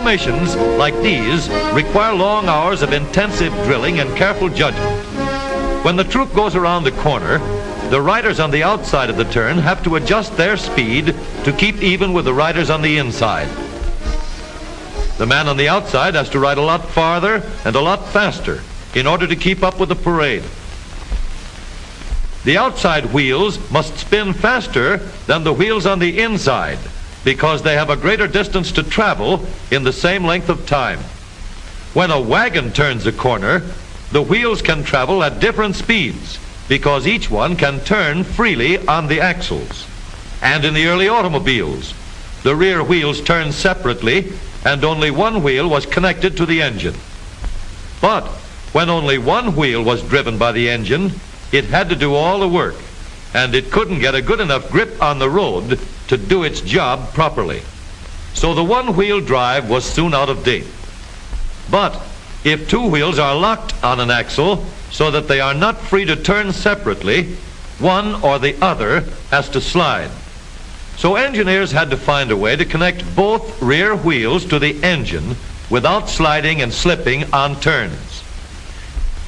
Formations like these require long hours of intensive drilling and careful judgment. When the troop goes around the corner, the riders on the outside of the turn have to adjust their speed to keep even with the riders on the inside. The man on the outside has to ride a lot farther and a lot faster in order to keep up with the parade. The outside wheels must spin faster than the wheels on the inside because they have a greater distance to travel in the same length of time. When a wagon turns a corner, the wheels can travel at different speeds because each one can turn freely on the axles. And in the early automobiles, the rear wheels turned separately and only one wheel was connected to the engine. But when only one wheel was driven by the engine, it had to do all the work, and it couldn't get a good enough grip on the road to do its job properly. So the one-wheel drive was soon out of date. But if two wheels are locked on an axle so that they are not free to turn separately, one or the other has to slide. So engineers had to find a way to connect both rear wheels to the engine without sliding and slipping on turns.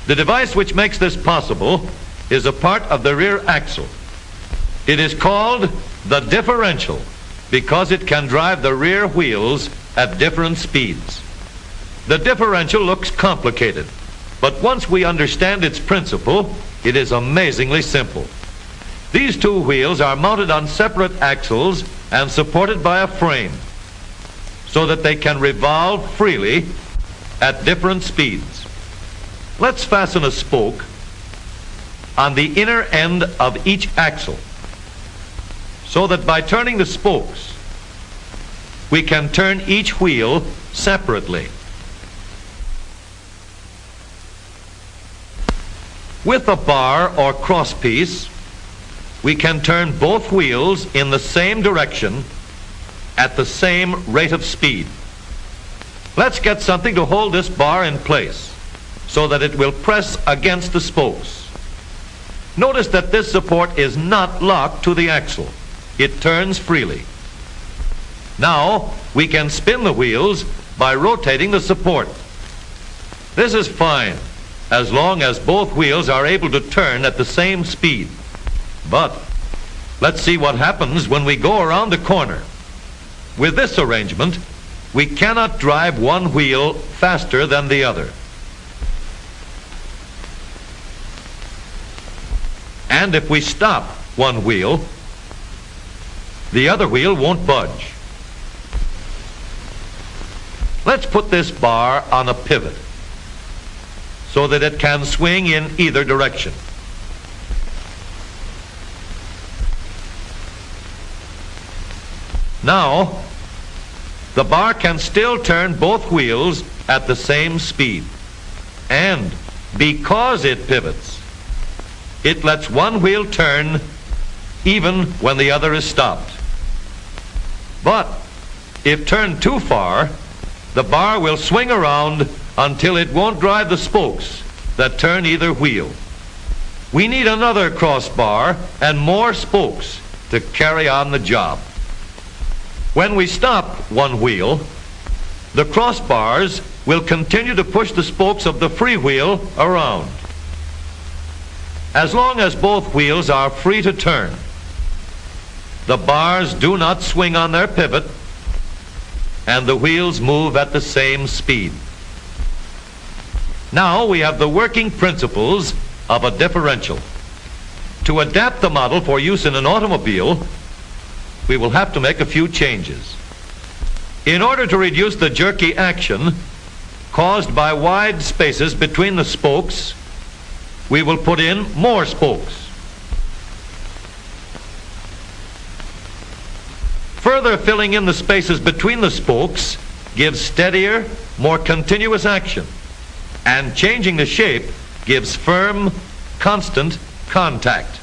The device which makes this possible is a part of the rear axle. It is called the differential because it can drive the rear wheels at different speeds. The differential looks complicated, but once we understand its principle, it is amazingly simple. These two wheels are mounted on separate axles and supported by a frame so that they can revolve freely at different speeds. Let's fasten a spoke on the inner end of each axle so that by turning the spokes, we can turn each wheel separately. With a bar or crosspiece, we can turn both wheels in the same direction at the same rate of speed. Let's get something to hold this bar in place so that it will press against the spokes. Notice that this support is not locked to the axle. It turns freely. Now we can spin the wheels by rotating the support. This is fine as long as both wheels are able to turn at the same speed. But let's see what happens when we go around the corner. With this arrangement, we cannot drive one wheel faster than the other. And if we stop one wheel, the other wheel won't budge. Let's put this bar on a pivot so that it can swing in either direction. Now, the bar can still turn both wheels at the same speed. And because it pivots, it lets one wheel turn even when the other is stopped. But if turned too far, the bar will swing around until it won't drive the spokes that turn either wheel. We need another crossbar and more spokes to carry on the job. When we stop one wheel, the crossbars will continue to push the spokes of the free wheel around. As long as both wheels are free to turn, the bars do not swing on their pivot and the wheels move at the same speed. Now we have the working principles of a differential. To adapt the model for use in an automobile, we will have to make a few changes. In order to reduce the jerky action caused by wide spaces between the spokes, we will put in more spokes. Further filling in the spaces between the spokes gives steadier, more continuous action, and changing the shape gives firm, constant contact.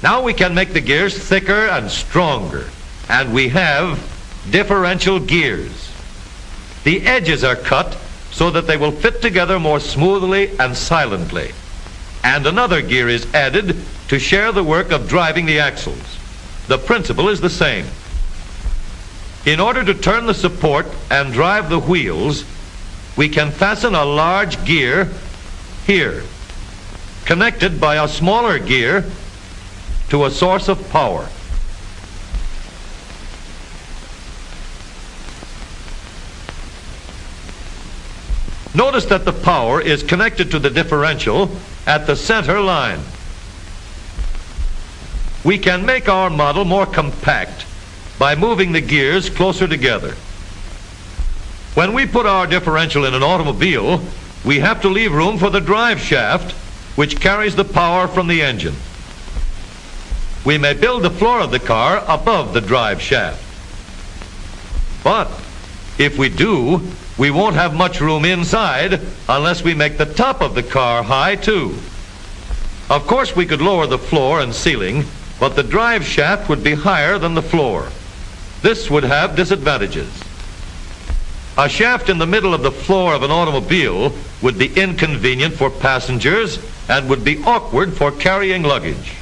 Now we can make the gears thicker and stronger, and we have differential gears. The edges are cut so that they will fit together more smoothly and silently. And another gear is added to share the work of driving the axles. The principle is the same. In order to turn the support and drive the wheels, we can fasten a large gear here, connected by a smaller gear to a source of power. Notice that the power is connected to the differential at the center line. We can make our model more compact by moving the gears closer together. When we put our differential in an automobile, we have to leave room for the drive shaft, which carries the power from the engine. We may build the floor of the car above the drive shaft. But if we do, we won't have much room inside unless we make the top of the car high too. Of course, we could lower the floor and ceiling, but the drive shaft would be higher than the floor. This would have disadvantages. A shaft in the middle of the floor of an automobile would be inconvenient for passengers and would be awkward for carrying luggage.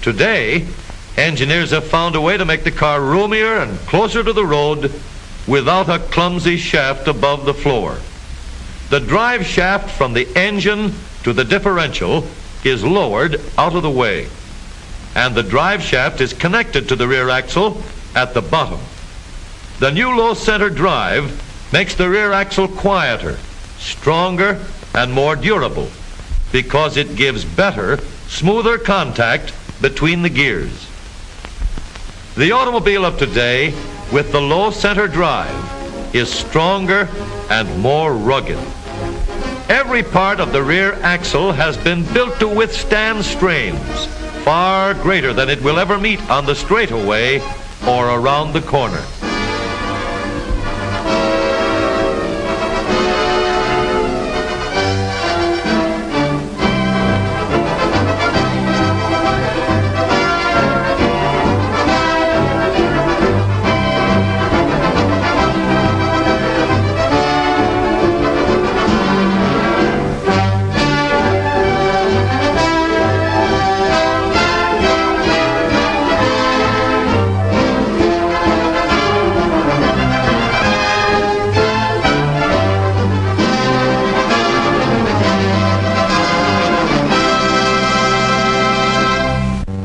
Today, engineers have found a way to make the car roomier and closer to the road without a clumsy shaft above the floor. The drive shaft from the engine to the differential is lowered out of the way, and the drive shaft is connected to the rear axle at the bottom. The new low center drive makes the rear axle quieter, stronger, and more durable because it gives better, smoother contact between the gears. The automobile of today with the low center drive is stronger and more rugged. Every part of the rear axle has been built to withstand strains far greater than it will ever meet on the straightaway or around the corner.